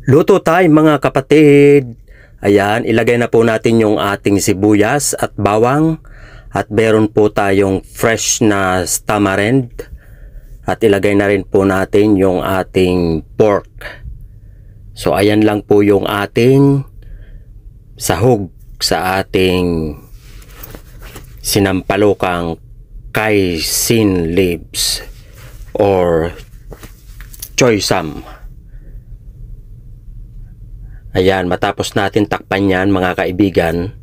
Luto tayo mga kapatid. Ayan, ilagay na po natin yung ating sibuyas at bawang. At meron po tayong fresh na tamarind. At ilagay na rin po natin yung ating pork. So ayan lang po yung ating sahog sa ating sinampalukang kaisin leaves or choy sam. Ayan, matapos natin takpan yan mga kaibigan,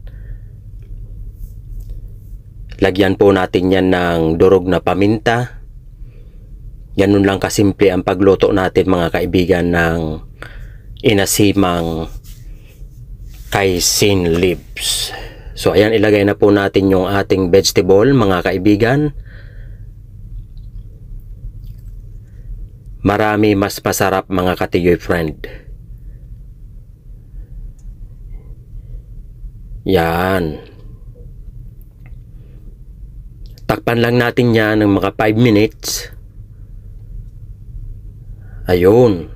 lagyan po natin yan ng durog na paminta. Ganun lang kasimple ang pagluto natin mga kaibigan ng inasimang kaisin leaves. So ayan, ilagay na po natin yung ating vegetable mga kaibigan. Marami mas masarap mga katiyoy friend. Yan. Takpan lang natin yan ng mga 5 minutes. Ayun.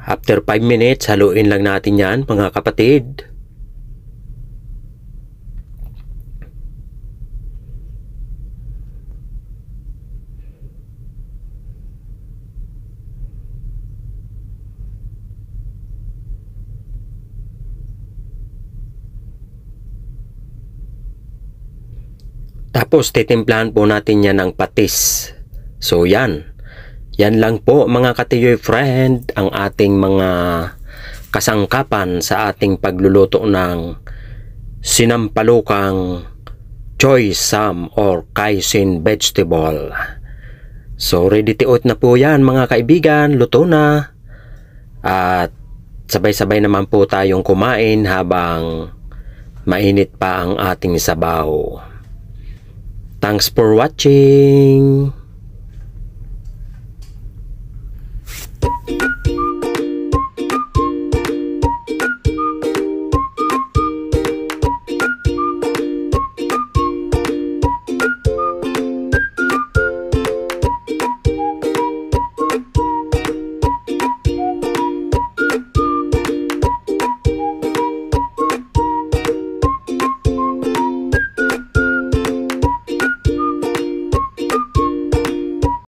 After 5 minutes, haluin lang natin yan mga kapatid. Tapos titimplahan po natin yan ng patis. So yan. Yan lang po mga katiyoy friend ang ating mga kasangkapan sa ating pagluluto ng sinampalukang choy sam or kaisin vegetable. So ready to eat na po yan mga kaibigan. Luto na. At sabay-sabay naman po tayong kumain habang mainit pa ang ating sabaw. Thanks for watching.